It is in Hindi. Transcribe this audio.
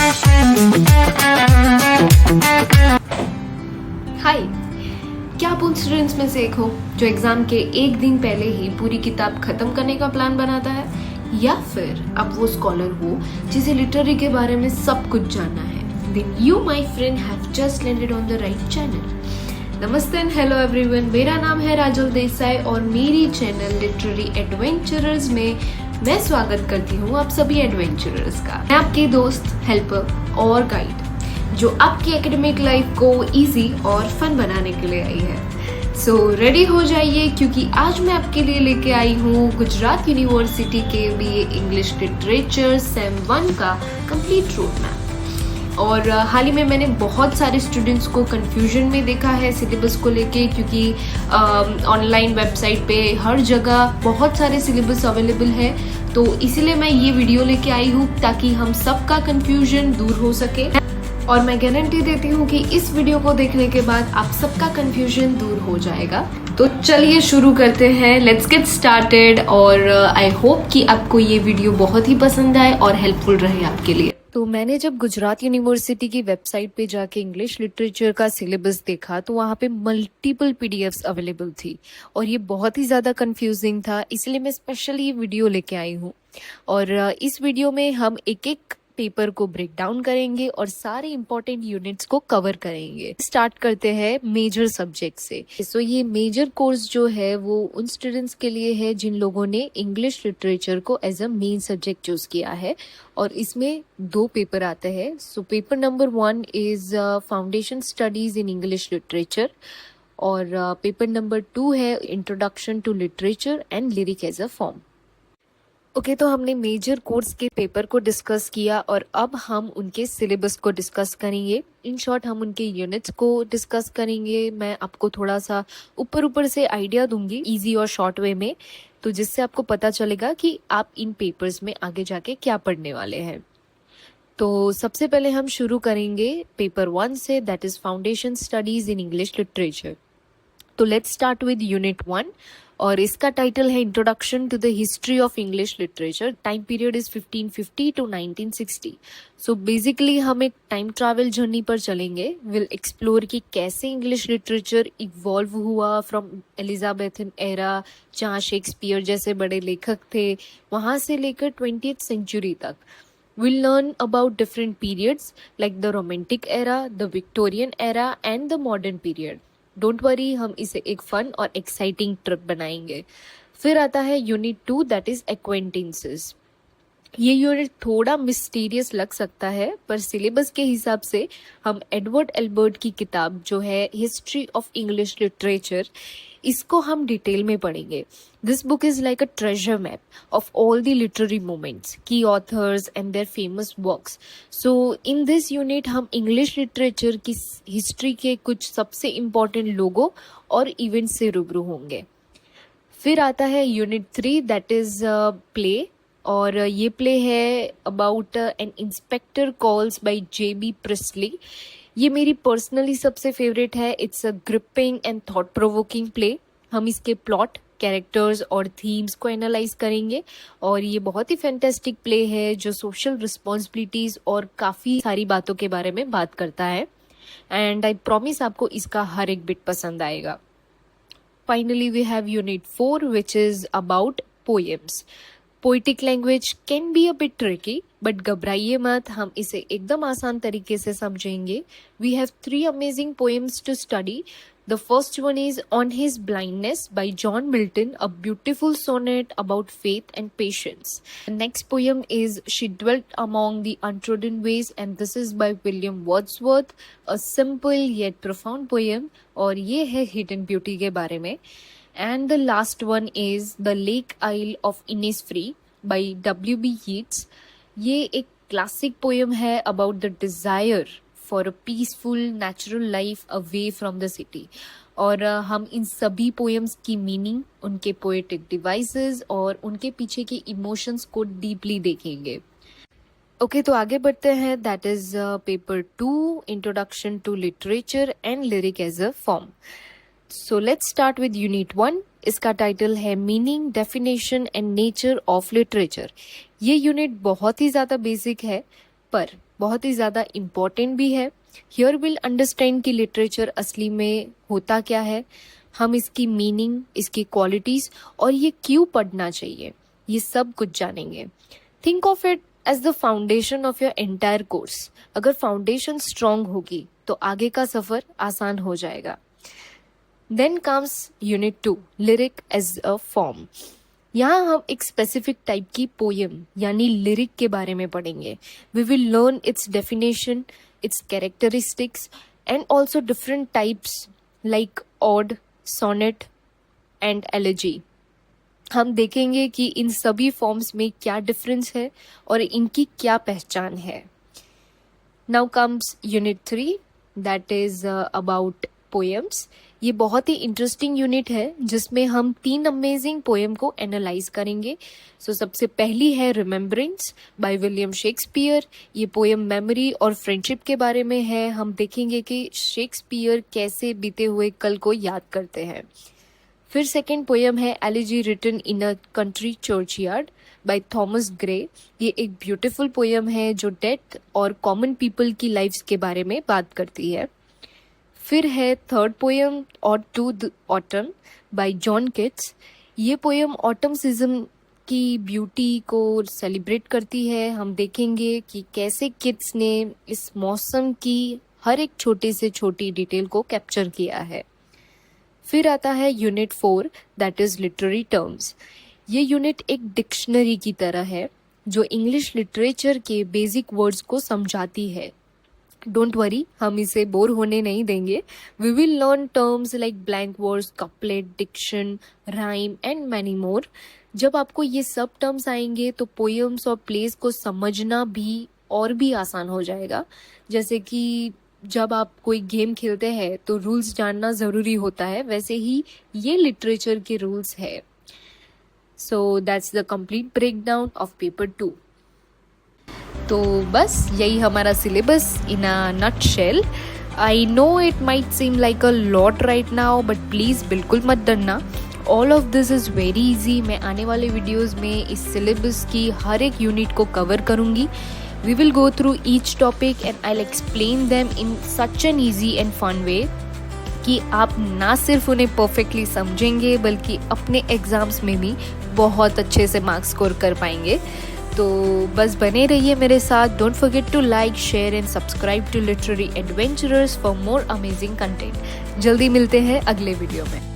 हाय, क्या आप उन स्टूडेंट्स में से एक हो जो एग्जाम के एक दिन पहले ही पूरी किताब खत्म करने का प्लान बनाता है, या फिर आप वो स्कॉलर हो जिसे लिटरेरी के बारे में सब कुछ जानना है? Then you, my friend, have just landed on the right channel. नमस्ते एंड हेलो एवरीवन, मेरा नाम है राजल देसाई और मेरी चैनल लिटरेरी एडवेंचरर्स में मैं स्वागत करती हूँ आप सभी एडवेंचरर्स का। मैं आपकी दोस्त, हेल्पर और गाइड जो आपकी एकेडमिक लाइफ को इजी और फन बनाने के लिए आई है। सो रेडी हो जाइए, क्योंकि आज मैं आपके लिए लेके आई हूँ गुजरात यूनिवर्सिटी के बीए इंग्लिश लिटरेचर सेम 1 का कंप्लीट रोड मैप। और हाल ही में मैंने बहुत सारे स्टूडेंट्स को कंफ्यूजन में देखा है सिलेबस को लेके, क्योंकि ऑनलाइन वेबसाइट पे हर जगह बहुत सारे सिलेबस अवेलेबल है। तो इसीलिए मैं ये वीडियो लेके आई हूँ ताकि हम सबका कंफ्यूजन दूर हो सके। और मैं गारंटी देती हूँ कि इस वीडियो को देखने के बाद आप सबका कंफ्यूजन दूर हो जाएगा। तो चलिए शुरू करते हैं, लेट्स गेट स्टार्टेड। और आई होप कि आपको ये वीडियो बहुत ही पसंद आए और हेल्पफुल रहे आपके लिए। तो मैंने जब गुजरात यूनिवर्सिटी की वेबसाइट पे जाके इंग्लिश लिटरेचर का सिलेबस देखा तो वहाँ पे मल्टीपल पीडीएफ्स अवेलेबल थी और ये बहुत ही ज़्यादा कंफ्यूजिंग था, इसलिए मैं स्पेशली ये वीडियो लेके आई हूँ। और इस वीडियो में हम एक एक पेपर को ब्रेक डाउन करेंगे और सारे इंपॉर्टेंट यूनिट्स को कवर करेंगे। स्टार्ट करते हैं मेजर सब्जेक्ट से। सो ये मेजर कोर्स जो है वो उन स्टूडेंट्स के लिए है जिन लोगों ने इंग्लिश लिटरेचर को as a main subject choose किया है, और इसमें 2 पेपर आते हैं। So paper number 1 is foundation studies in English literature और पेपर नंबर 2 है introduction to literature and lyric as a form. Okay, तो हमने मेजर कोर्स के पेपर को डिस्कस किया और अब हम उनके सिलेबस को डिस्कस करेंगे। इन शॉर्ट हम उनके यूनिट्स को डिस्कस करेंगे। मैं आपको थोड़ा सा ऊपर से आइडिया दूंगी इजी और शॉर्ट वे में, तो जिससे आपको पता चलेगा कि आप इन पेपर्स में आगे जाके क्या पढ़ने वाले हैं। तो सबसे पहले हम शुरू करेंगे पेपर 1 से, that is foundation studies in English literature. तो लेट्स स्टार्ट विद यूनिट 1 और इसका टाइटल है introduction to the history of English literature. Time period is 1550 to 1960। So basically हम एक टाइम ट्रैवल जर्नी पर चलेंगे। विल एक्सप्लोर कि कैसे इंग्लिश लिटरेचर इवॉल्व हुआ फ्रॉम एलिजाबेथन एरा, जहाँ शेक्सपियर जैसे बड़े लेखक थे, वहाँ से लेकर 20th सेंचुरी तक। We'll learn about different periods like the romantic era, the Victorian era and the modern period. Don't worry, हम इसे एक फन और एक्साइटिंग ट्रिप बनाएंगे। फिर आता है यूनिट 2, दैट इज एक्वेंटेंसेस। ये यूनिट थोड़ा मिस्टीरियस लग सकता है, पर सिलेबस के हिसाब से हम एडवर्ड एल्बर्ट की किताब जो है हिस्ट्री ऑफ इंग्लिश लिटरेचर, इसको हम डिटेल में पढ़ेंगे। This book is like a treasure map of all the literary moments, key authors and their famous works. So in this unit हम इंग्लिश लिटरेचर की हिस्ट्री के कुछ सबसे इम्पोर्टेंट लोगों और इवेंट से रूबरू होंगे। फिर आता है यूनिट 3, दैट इज प्ले, और ये प्ले है about An Inspector Calls by JB Priestley. ये मेरी पर्सनली सबसे फेवरेट है। It's a gripping and thought provoking play. हम इसके प्लॉट, कैरेक्टर्स और थीम्स को एनालाइज करेंगे और ये बहुत ही फैंटास्टिक प्ले है जो सोशल रिस्पॉन्सिबिलिटीज और काफ़ी सारी बातों के बारे में बात करता है। एंड आई प्रॉमिस आपको इसका हर एक बिट पसंद आएगा। Finally we have unit 4 which is about poems. Poetic language can be a bit tricky, but घबराइए मत, हम इसे एकदम आसान तरीके से समझेंगे। We have 3 amazing poems to study. The first one is On His Blindness by John Milton, a beautiful sonnet about faith and patience. The next poem is She Dwelt Among the Untrodden Ways, and this is by William Wordsworth, a simple yet profound poem, और ये है Hidden Beauty के बारे में। And the last one is The Lake Isle of Innisfree by W.B. Yeats. ये एक क्लासिक पोएम है about the desire for a peaceful natural life away from the city. और हम इन सभी पोएम्स की मीनिंग, उनके पोएटिक डिवाइसेस और उनके पीछे के इमोशंस को डीपली देखेंगे। ओके, तो आगे बढ़ते हैं। That is paper 2, introduction to literature and lyric as a form. So let's start with unit 1। इसका टाइटल है meaning, definition and nature of literature. ये यूनिट बहुत ही ज़्यादा बेसिक है, पर बहुत ही ज़्यादा इम्पॉर्टेंट भी है। हियर विल अंडरस्टैंड कि लिटरेचर असली में होता क्या है, हम इसकी मीनिंग, इसकी क्वालिटीज़ और ये क्यों पढ़ना चाहिए, ये सब कुछ जानेंगे। Think of it as the foundation of your entire course. अगर फाउंडेशन स्ट्रांग होगी तो आगे का सफ़र आसान हो जाएगा। Then comes unit 2, lyric as a form. यहाँ हम एक स्पेसिफिक टाइप की पोयम यानी लिरिक के बारे में पढ़ेंगे। We will learn its definition, its characteristics and also different types like ode, sonnet and elegy. हम देखेंगे कि इन सभी फॉर्म्स में क्या डिफरेंस है और इनकी क्या पहचान है। Now comes unit 3, that is about poems. ये बहुत ही इंटरेस्टिंग यूनिट है जिसमें हम 3 अमेजिंग पोएम को एनालाइज करेंगे। सबसे पहली है रिमेम्बरेंस बाय विलियम शेक्सपियर। ये पोएम मेमोरी और फ्रेंडशिप के बारे में है। हम देखेंगे कि शेक्सपियर कैसे बीते हुए कल को याद करते हैं। फिर सेकेंड पोएम है Elegy Written in a Country Churchyard by Thomas Gray. ये एक ब्यूटीफुल पोएम है जो डेथ और कॉमन पीपल की लाइफ्स के बारे में बात करती है। फिर है third poem Ode to the Autumn by John Keats. ये पोएम ऑटम सीजन की ब्यूटी को सेलिब्रेट करती है। हम देखेंगे कि कैसे किट्स ने इस मौसम की हर एक छोटे से छोटी डिटेल को कैप्चर किया है। फिर आता है unit 4, that is literary terms. ये यूनिट एक डिक्शनरी की तरह है जो इंग्लिश लिटरेचर के बेसिक वर्ड्स को समझाती है। डोंट वरी, हम इसे बोर होने नहीं देंगे। We will learn terms like blank verse, couplet, diction, rhyme and many more. जब आपको ये सब टर्म्स आएंगे तो पोएम्स और प्लेस को समझना भी और भी आसान हो जाएगा। जैसे कि जब आप कोई गेम खेलते हैं तो रूल्स जानना ज़रूरी होता है, वैसे ही ये लिटरेचर के रूल्स है। So that's the complete breakdown of paper 2। तो बस यही हमारा syllabus in a nutshell. I know it might seem like a lot right now, but please बिल्कुल मत डरना, all of this is very easy. मैं आने वाले वीडियोज़ में इस सिलेबस की हर एक यूनिट को कवर करूँगी। We will go through each topic and I will explain them in such an easy and fun way कि आप ना सिर्फ उन्हें परफेक्टली समझेंगे बल्कि अपने एग्ज़ाम्स में भी बहुत अच्छे से मार्क्स स्कोर कर पाएंगे। तो बस बने रहिए मेरे साथ। Don't forget to like, share and subscribe to literary adventurers for more amazing content. जल्दी मिलते हैं अगले वीडियो में।